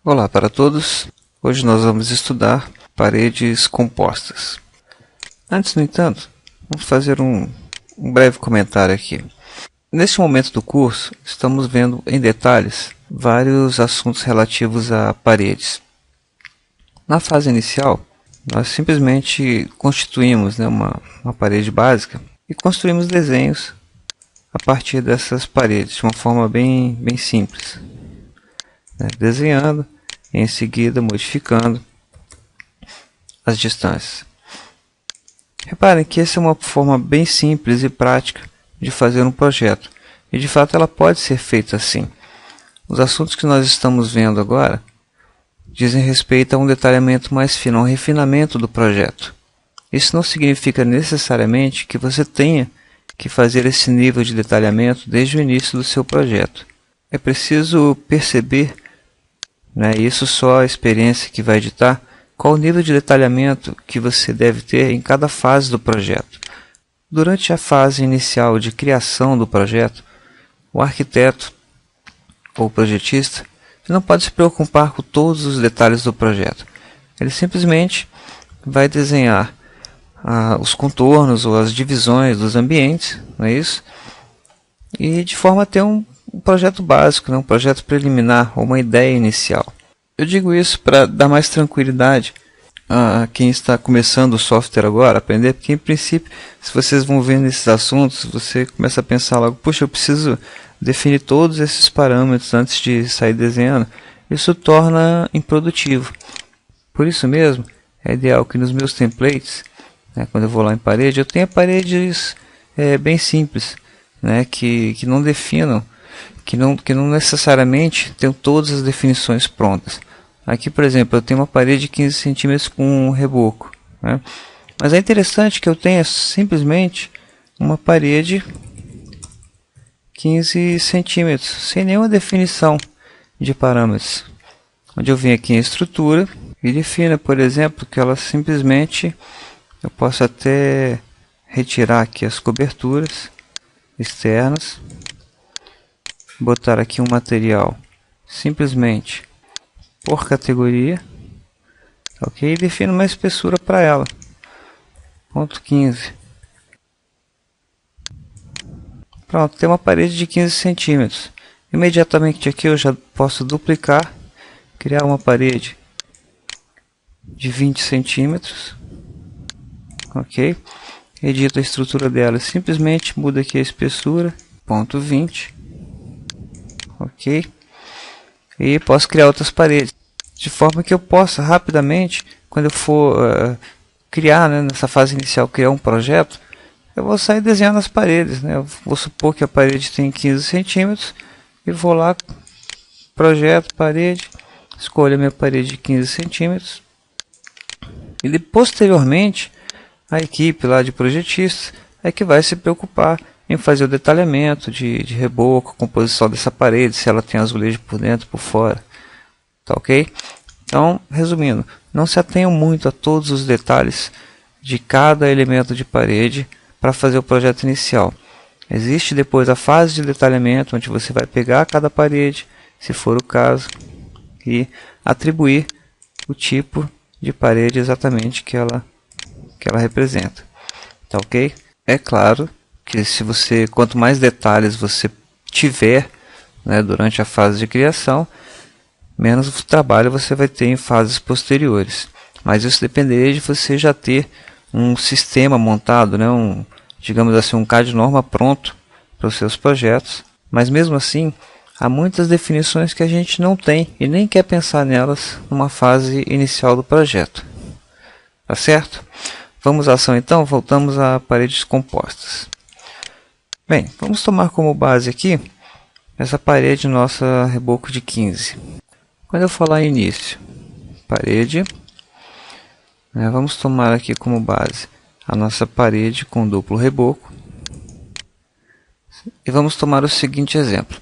Olá para todos, hoje nós vamos estudar paredes compostas. Antes, no entanto, vamos fazer um breve comentário aqui. Neste momento do curso, estamos vendo em detalhes vários assuntos relativos a paredes. Na fase inicial, nós simplesmente constituímos uma parede básica e construímos desenhos a partir dessas paredes, de uma forma bem simples. Desenhando, e em seguida modificando as distâncias. Reparem que essa é uma forma bem simples e prática de fazer um projeto, e de fato ela pode ser feita assim. Os assuntos que nós estamos vendo agora dizem respeito a um detalhamento mais fino, a um refinamento do projeto. Isso não significa necessariamente que você tenha que fazer esse nível de detalhamento desde o início do seu projeto. É preciso perceber, isso só a experiência que vai ditar, qual o nível de detalhamento que você deve ter em cada fase do projeto. Durante a fase inicial de criação do projeto, o arquiteto ou projetista não pode se preocupar com todos os detalhes do projeto. Ele simplesmente vai desenhar os contornos ou as divisões dos ambientes, não é isso? E de forma a ter um projeto básico, um projeto preliminar ou uma ideia inicial. Eu digo isso para dar mais tranquilidade a quem está começando o software agora, aprender, porque em princípio, se vocês vão vendo esses assuntos, você começa a pensar logo, puxa, eu preciso definir todos esses parâmetros antes de sair desenhando. Isso torna improdutivo. Por isso mesmo, é ideal que nos meus templates, quando eu vou lá em parede, eu tenha paredes bem simples, que não definam, que não necessariamente tenham todas as definições prontas. Aqui, por exemplo, eu tenho uma parede de 15 cm com um reboco. Mas é interessante que eu tenha simplesmente uma parede 15 cm, sem nenhuma definição de parâmetros. Onde eu venho aqui em estrutura e defino, por exemplo, que ela simplesmente, eu posso até retirar aqui as coberturas externas, botar aqui um material simplesmente por categoria, ok? E defino uma espessura para ela, 0,15. Pronto, tem uma parede de 15 centímetros. Imediatamente aqui eu já posso duplicar, criar uma parede de 20 centímetros, ok? Edito a estrutura dela, simplesmente muda aqui a espessura, 0,20, ok? E posso criar outras paredes, de forma que eu possa rapidamente, quando eu for criar, nessa fase inicial, criar um projeto, eu vou sair desenhando as paredes. Eu vou supor que a parede tem 15 centímetros e vou lá, projeto, parede, escolho a minha parede de 15 centímetros e posteriormente a equipe lá de projetistas é que vai se preocupar em fazer o detalhamento de reboco, a composição dessa parede, se ela tem azulejo por dentro, por fora, tá ok? Então, resumindo, não se atenham muito a todos os detalhes de cada elemento de parede para fazer o projeto inicial. Existe depois a fase de detalhamento, onde você vai pegar cada parede, se for o caso, e atribuir o tipo de parede exatamente que ela representa, tá ok? É claro que quanto mais detalhes você tiver durante a fase de criação, menos trabalho você vai ter em fases posteriores. Mas isso dependeria de você já ter um sistema montado, digamos assim, um CAD norma pronto para os seus projetos. Mas mesmo assim, há muitas definições que a gente não tem e nem quer pensar nelas numa fase inicial do projeto. Tá certo? Vamos à ação então, voltamos a paredes compostas. Bem, vamos tomar como base aqui essa parede nossa reboco de 15. Quando eu falar início, parede, vamos tomar aqui como base a nossa parede com duplo reboco. E vamos tomar o seguinte exemplo.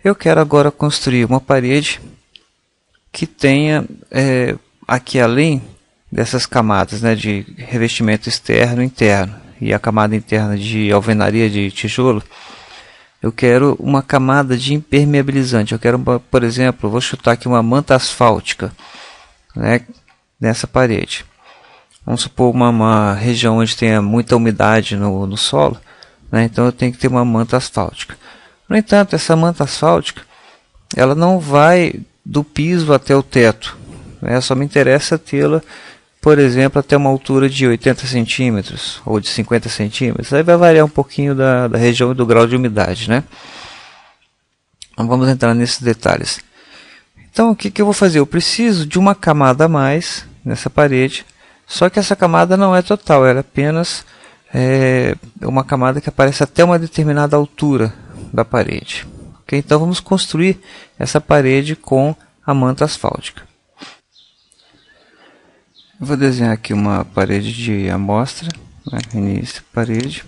Eu quero agora construir uma parede que tenha aqui além dessas camadas de revestimento externo e interno e a camada interna de alvenaria de tijolo, eu quero uma camada de impermeabilizante. Eu quero, por exemplo, vou chutar aqui uma manta asfáltica, né, nessa parede. Vamos supor uma região onde tenha muita umidade no solo, né, então eu tenho que ter uma manta asfáltica. No entanto, essa manta asfáltica, ela não vai do piso até o teto, né, só me interessa tê-la, por exemplo, até uma altura de 80 centímetros ou de 50 centímetros. Aí vai variar um pouquinho da região e do grau de umidade, né? Então vamos entrar nesses detalhes. Então o que eu vou fazer? Eu preciso de uma camada a mais nessa parede, só que essa camada não é total, ela é apenas uma camada que aparece até uma determinada altura da parede. Okay? Então vamos construir essa parede com a manta asfáltica. Eu vou desenhar aqui uma parede de amostra, né? Início, parede.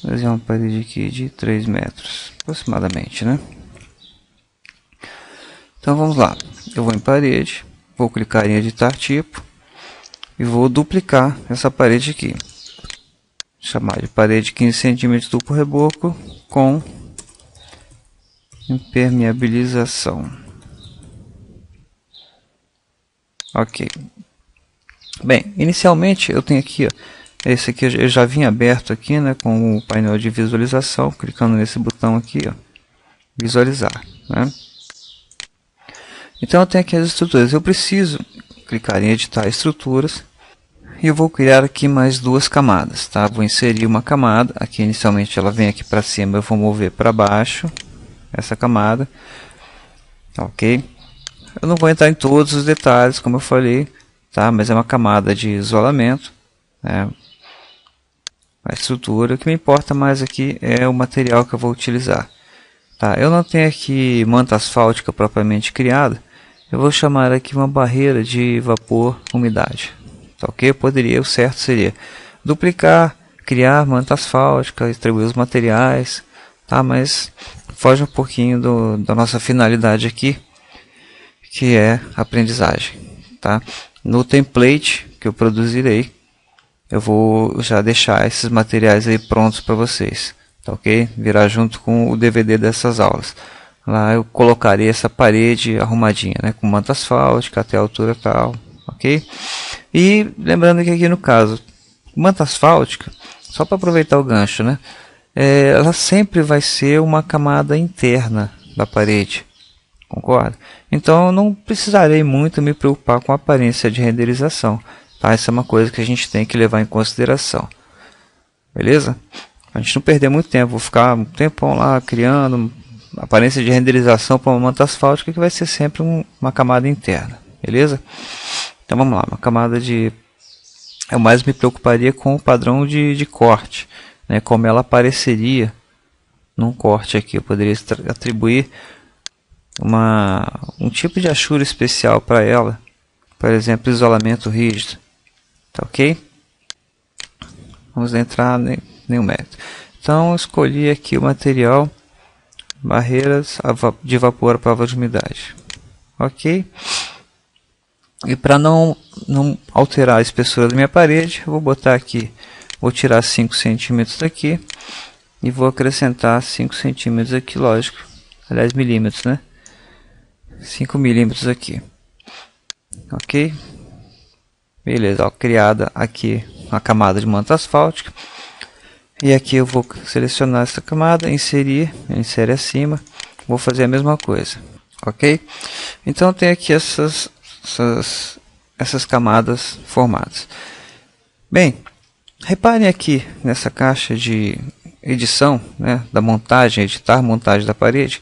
Vou desenhar uma parede aqui de 3 metros, aproximadamente, né? Então vamos lá. Eu vou em parede, vou clicar em editar tipo e vou duplicar essa parede aqui. Vou chamar de parede 15 cm duplo reboco com impermeabilização. Ok. Bem, inicialmente eu tenho aqui, ó, esse aqui eu já vinha aberto aqui, né, com o painel de visualização, clicando nesse botão aqui, ó, visualizar, né? Então eu tenho aqui as estruturas, eu preciso clicar em editar estruturas e eu vou criar aqui mais 2 camadas, tá? Vou inserir uma camada, aqui inicialmente ela vem aqui para cima, eu vou mover para baixo essa camada, ok? Eu não vou entrar em todos os detalhes, como eu falei, tá? Mas é uma camada de isolamento, né? A estrutura, o que me importa mais aqui é o material que eu vou utilizar, tá? Eu não tenho aqui manta asfáltica propriamente criada, eu vou chamar aqui uma barreira de vapor umidade, tá, ok? O certo seria duplicar, criar manta asfáltica, distribuir os materiais, tá? Mas foge um pouquinho da nossa finalidade aqui, que é aprendizagem, tá? No template que eu produzirei, eu vou já deixar esses materiais aí prontos para vocês, tá, ok? Virá junto com o DVD dessas aulas. Lá eu colocarei essa parede arrumadinha, né, com manta asfáltica até a altura tal, ok? E lembrando que aqui no caso, manta asfáltica, só para aproveitar o gancho, né, ela sempre vai ser uma camada interna da parede, concorda? Então eu não precisarei muito me preocupar com a aparência de renderização, tá? Essa é uma coisa que a gente tem que levar em consideração, beleza? A gente não perder muito tempo, vou ficar um tempão lá criando aparência de renderização para uma manta asfáltica que vai ser sempre uma camada interna, beleza? Então vamos lá, uma camada de... Eu mais me preocuparia com o padrão de corte, né? Como ela apareceria num corte aqui. Eu poderia atribuir um tipo de achura especial para ela, por exemplo, isolamento rígido, tá, ok? Vamos entrar em nenhum mérito. Então eu escolhi aqui o material barreiras de vapor à prova de umidade, ok? E para não alterar a espessura da minha parede, eu vou botar aqui, vou tirar 5 centímetros daqui e vou acrescentar 5 centímetros aqui, lógico, aliás milímetros, né? 5 milímetros aqui, ok? Beleza, ó, criada aqui a camada de manta asfáltica. E aqui eu vou selecionar essa camada, insere acima, vou fazer a mesma coisa, ok? Então tem aqui essas camadas formadas. Bem, reparem aqui nessa caixa de edição, né, da montagem, editar montagem da parede,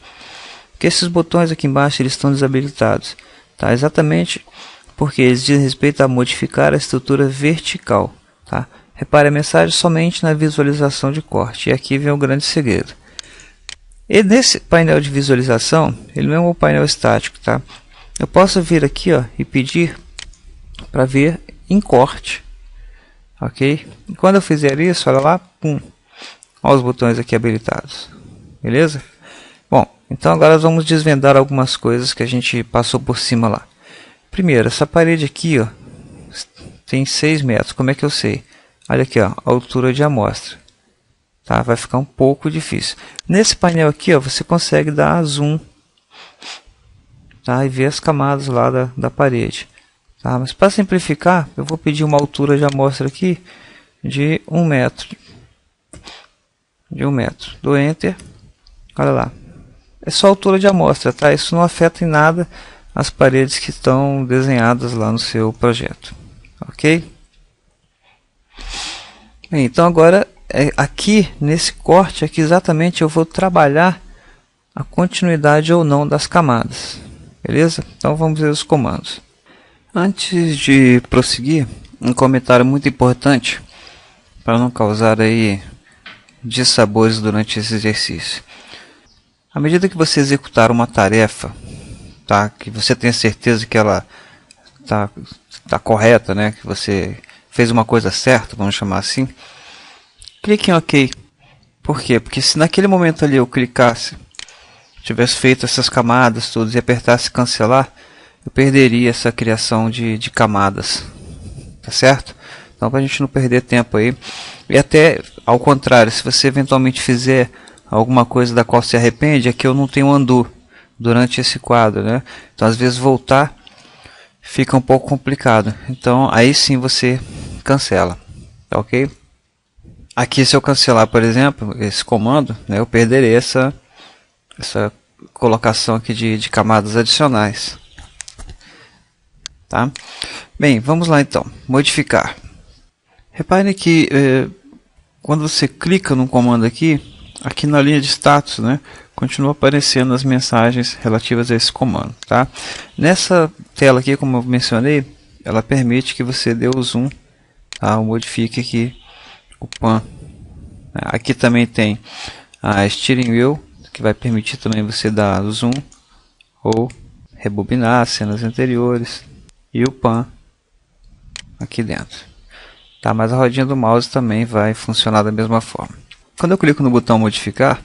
que esses botões aqui embaixo eles estão desabilitados, tá? Exatamente porque eles dizem respeito a modificar a estrutura vertical, tá? Repare a mensagem somente na visualização de corte. E aqui vem o grande segredo. E nesse painel de visualização, ele não é um painel estático, tá? Eu posso vir aqui, ó, e pedir para ver em corte, ok? E quando eu fizer isso, olha lá, pum, olha os botões aqui habilitados, beleza? Bom, então agora vamos desvendar algumas coisas que a gente passou por cima lá. Primeiro, essa parede aqui, ó, tem 6 metros. Como é que eu sei? Olha aqui, ó, a altura de amostra. tá? Vai ficar um pouco difícil. Nesse painel aqui, ó, você consegue dar zoom, tá? E ver as camadas lá da parede, tá? Mas para simplificar, eu vou pedir uma altura de amostra aqui de 1 metro. De 1 metro. Dou Enter. Olha lá. É só a altura de amostra, tá? Isso não afeta em nada as paredes que estão desenhadas lá no seu projeto. Ok? Bem, então agora, aqui nesse corte, aqui exatamente eu vou trabalhar a continuidade ou não das camadas. Beleza? Então vamos ver os comandos. Antes de prosseguir, um comentário muito importante para não causar aí dissabores durante esse exercício. À medida que você executar uma tarefa, tá, que você tenha certeza que ela tá correta, né, que você fez uma coisa certa, vamos chamar assim, clique em OK. Por quê? Porque se naquele momento ali eu clicasse, tivesse feito essas camadas todas e apertasse cancelar, eu perderia essa criação de camadas, tá certo? Então, para a gente não perder tempo aí, e até ao contrário, se você eventualmente fizer alguma coisa da qual se arrepende, aqui eu não tenho undo durante esse quadro, né? Então às vezes voltar fica um pouco complicado, então aí sim você cancela, tá ok? Aqui se eu cancelar, por exemplo, esse comando, né, eu perderei essa colocação aqui de camadas adicionais, tá? Bem, vamos lá então, modificar. Repare que quando você clica no comando aqui na linha de status, né, continua aparecendo as mensagens relativas a esse comando, tá? Nessa tela aqui, como eu mencionei, ela permite que você dê o zoom, tá? Ou modifique aqui o pan. Aqui também tem a steering wheel, que vai permitir também você dar o zoom ou rebobinar as cenas anteriores, e o pan aqui dentro. Tá, mas a rodinha do mouse também vai funcionar da mesma forma. Quando eu clico no botão modificar,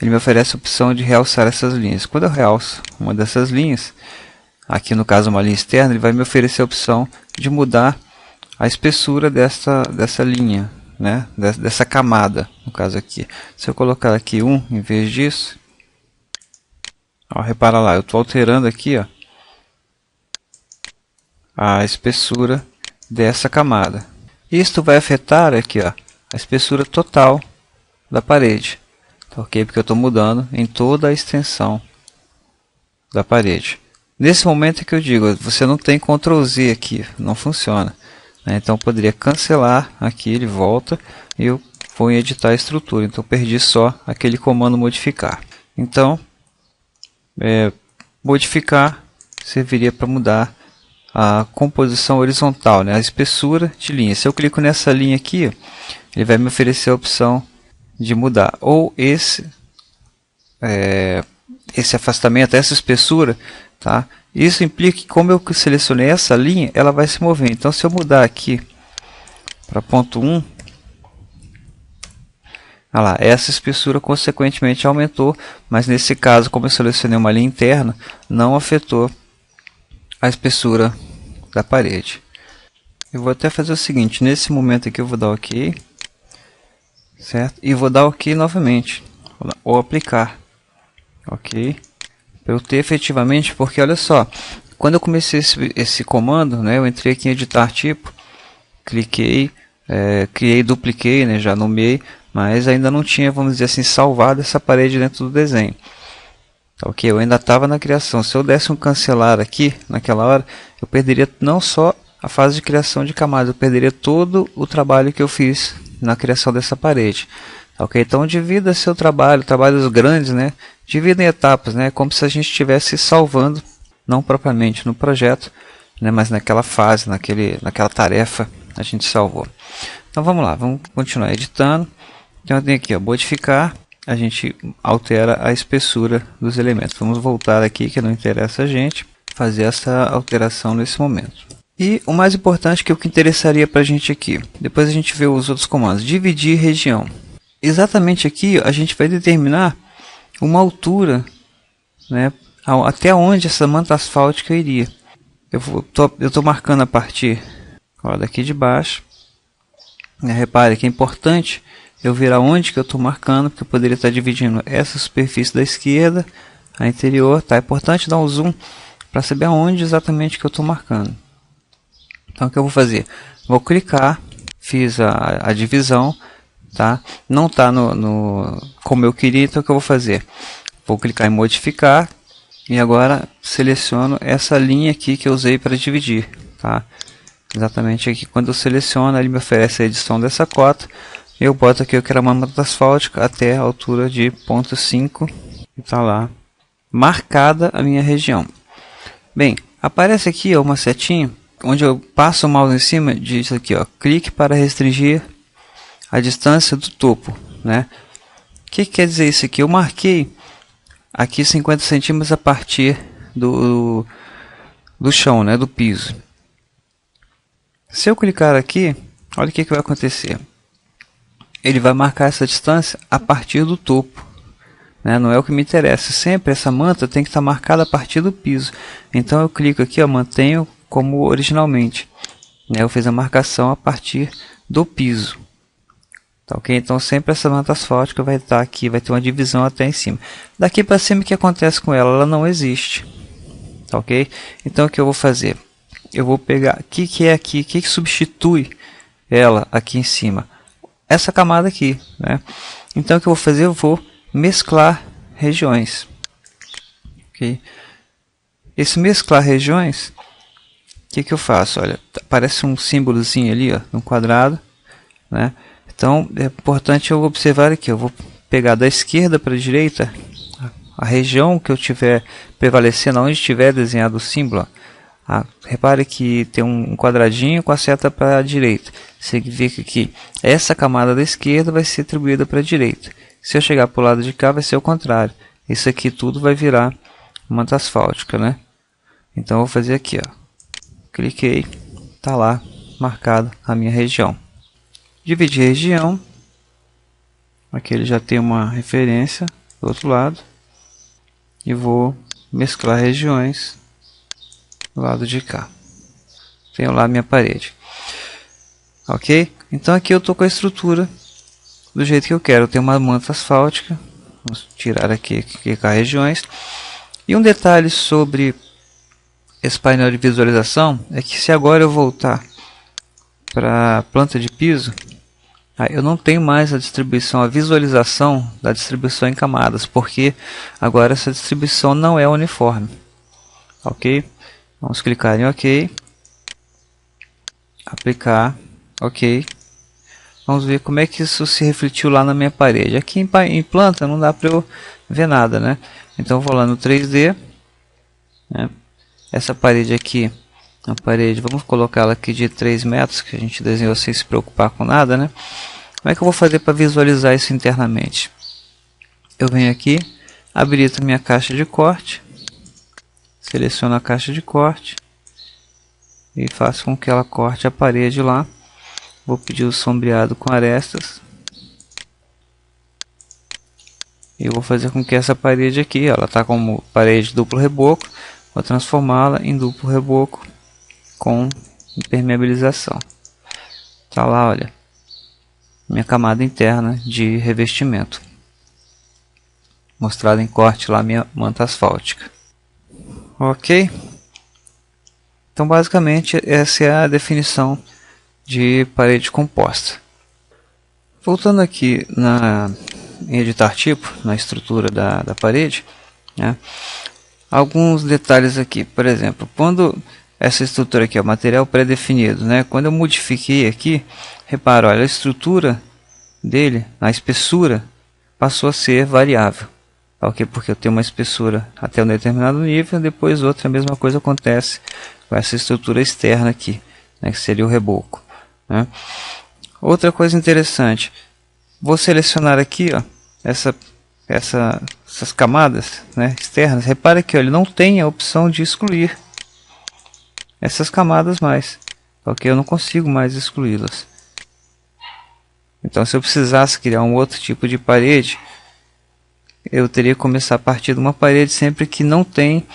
ele me oferece a opção de realçar essas linhas. Quando eu realço uma dessas linhas, aqui no caso uma linha externa, ele vai me oferecer a opção de mudar a espessura dessa linha, né? Dessa camada, no caso aqui. Se eu colocar aqui 1 em vez disso, ó, repara lá, eu estou alterando aqui, ó, a espessura dessa camada. Isto vai afetar aqui, ó, a espessura total da parede, tá, ok? Porque eu estou mudando em toda a extensão da parede. Nesse momento é que eu digo, você não tem Ctrl Z aqui, não funciona, né? Então eu poderia cancelar aqui, ele volta e eu vou em editar a estrutura. Então eu perdi só aquele comando modificar. Então modificar serviria para mudar a composição horizontal, né? A espessura de linha. Se eu clico nessa linha aqui, ele vai me oferecer a opção de mudar ou esse afastamento, essa espessura, tá? Isso implica que, como eu selecionei essa linha, ela vai se mover. Então se eu mudar aqui para ponto 1, olha lá, essa espessura consequentemente aumentou, mas nesse caso, como eu selecionei uma linha interna, não afetou a espessura da parede. Eu vou até fazer o seguinte, nesse momento aqui eu vou dar OK, certo? E vou dar OK novamente, ou aplicar, OK, para eu ter efetivamente, porque olha só, quando eu comecei esse comando, né, eu entrei aqui em editar tipo, cliquei, criei, dupliquei, né, já nomeei, mas ainda não tinha, vamos dizer assim, salvado essa parede dentro do desenho. Ok, eu ainda estava na criação. Se eu desse um cancelar aqui, naquela hora, eu perderia não só a fase de criação de camadas, eu perderia todo o trabalho que eu fiz na criação dessa parede. Ok, então divida seu trabalho, trabalhos grandes, né? Divida em etapas, né? Como se a gente estivesse salvando, não propriamente no projeto, né? Mas naquela fase, naquela tarefa, a gente salvou. Então vamos lá, vamos continuar editando. Então eu tenho aqui, ó, modificar. A gente altera a espessura dos elementos. Vamos voltar aqui, que não interessa a gente, fazer essa alteração nesse momento. E o mais importante, que é o que interessaria para a gente aqui. Depois a gente vê os outros comandos. Dividir região. Exatamente aqui a gente vai determinar uma altura, né, até onde essa manta asfáltica iria. Eu estou marcando a partir, ó, daqui de baixo. Repare que é importante eu ver aonde que eu estou marcando, porque eu poderia estar dividindo essa superfície da esquerda, a interior, tá? É importante dar um zoom para saber aonde exatamente que eu estou marcando. Então o que eu vou fazer? Vou clicar, fiz a divisão, tá? Não está como eu queria, então o que eu vou fazer? Vou clicar em modificar e agora seleciono essa linha aqui que eu usei para dividir, tá? Exatamente aqui, quando eu seleciono, ele me oferece a edição dessa cota. Eu boto aqui, eu quero uma manta asfáltica até a altura de 0,5 e está lá marcada a minha região. Bem, aparece aqui ó, uma setinha, onde eu passo o mouse em cima, diz aqui, ó, clique para restringir a distância do topo, né? O que quer dizer isso aqui? Eu marquei aqui 50 centímetros a partir do chão, né, do piso. Se eu clicar aqui, olha o que vai acontecer. Ele vai marcar essa distância a partir do topo, né? Não é o que me interessa. Sempre essa manta tem que estar marcada a partir do piso. Então eu clico aqui, ó, mantenho como originalmente, né? Eu fiz a marcação a partir do piso. Tá, ok? Então sempre essa manta asfáltica vai estar aqui, vai ter uma divisão até em cima. Daqui para cima o que acontece com ela? Ela não existe. Tá, ok? Então o que eu vou fazer? Eu vou pegar, o que é aqui, o que substitui ela aqui em cima? Essa camada aqui, né? Então o que eu vou fazer? Eu vou mesclar regiões. Ok? Esse mesclar regiões, o que eu faço? Olha, aparece um símbolozinho ali, ó, no quadrado, né? Então é importante eu observar aqui. Eu vou pegar da esquerda para a direita a região que eu tiver prevalecendo, onde estiver desenhado o símbolo. Repare que tem um quadradinho com a seta para a direita. Significa que essa camada da esquerda vai ser atribuída para a direita. Se eu chegar para o lado de cá, vai ser o contrário. Isso aqui tudo vai virar manta asfáltica, né? Então eu vou fazer aqui, ó. Cliquei, tá lá marcado a minha região. Dividir região. Aqui ele já tem uma referência do outro lado. E vou mesclar regiões do lado de cá. Tenho lá a minha parede. Ok? Então aqui eu estou com a estrutura do jeito que eu quero. Eu tenho uma manta asfáltica. Vamos tirar aqui, clicar regiões. E um detalhe sobre esse painel de visualização é que se agora eu voltar para a planta de piso, eu não tenho mais a distribuição, a visualização da distribuição em camadas, porque agora essa distribuição não é uniforme. Ok? Vamos clicar em OK. Aplicar. OK. Vamos ver como é que isso se refletiu lá na minha parede. Aqui em planta não dá para eu ver nada, né? Então eu vou lá no 3D. Né? Essa parede aqui, a parede, vamos colocar ela aqui de 3 metros, que a gente desenhou sem se preocupar com nada, né? Como é que eu vou fazer para visualizar isso internamente? Eu venho aqui, habilito minha caixa de corte. Seleciono a caixa de corte e faço com que ela corte a parede lá. Vou pedir o sombreado com arestas e vou fazer com que essa parede aqui, ela está como parede duplo reboco, vou transformá-la em duplo reboco com impermeabilização. Tá lá, olha, minha camada interna de revestimento, mostrada em corte lá minha manta asfáltica. Ok? Então basicamente essa é a definição de parede composta. Voltando aqui em editar tipo, na estrutura da parede, né, alguns detalhes aqui. Por exemplo, quando essa estrutura aqui é o material pré-definido, né, quando eu modifiquei aqui, repara, olha, a estrutura dele, a espessura, passou a ser variável. Ok, porque eu tenho uma espessura até um determinado nível, depois outra, a mesma coisa acontece com essa estrutura externa aqui, né, que seria o reboco. Né? Outra coisa interessante, vou selecionar aqui, ó, essas camadas, né, externas. Repare que ó, ele não tem a opção de excluir essas camadas mais, ok? Eu não consigo mais excluí-las. Então, se eu precisasse criar um outro tipo de parede, eu teria que começar a partir de uma parede sempre que não tem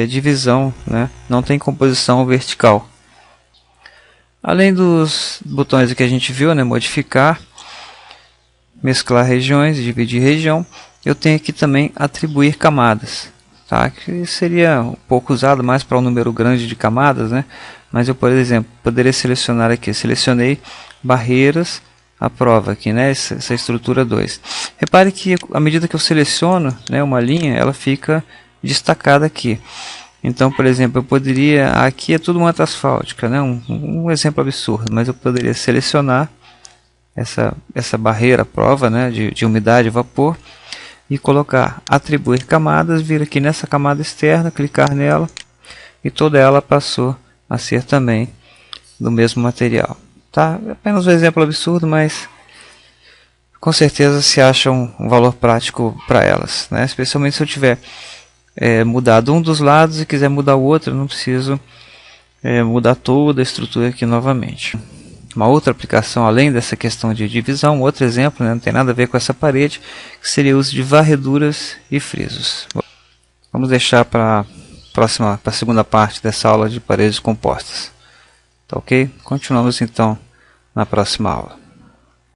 divisão, né? Não tem composição vertical. Além dos botões que a gente viu, né? Modificar, mesclar regiões, dividir região, eu tenho aqui também atribuir camadas, tá? Que seria um pouco usado mais para um número grande de camadas, né? Mas eu, por exemplo, poderia selecionar aqui, selecionei barreiras à prova aqui, né? Essa estrutura 2. Repare que à medida que eu seleciono, né, uma linha, ela fica destacada aqui. Então, por exemplo, eu poderia, aqui é tudo manta asfáltica, né? Um exemplo absurdo, mas eu poderia selecionar essa barreira à prova, né, de umidade e vapor, e colocar atribuir camadas, vir aqui nessa camada externa, clicar nela, e toda ela passou a ser também do mesmo material. Tá? Apenas um exemplo absurdo, mas com certeza se acha um valor prático para elas, né? Especialmente se eu tiver mudado um dos lados e quiser mudar o outro, eu não preciso mudar toda a estrutura aqui novamente. Uma outra aplicação, além dessa questão de divisão, um outro exemplo, né, não tem nada a ver com essa parede, que seria o uso de varreduras e frisos. Vamos deixar para a segunda parte dessa aula de paredes compostas. Tá ok? Continuamos então na próxima aula.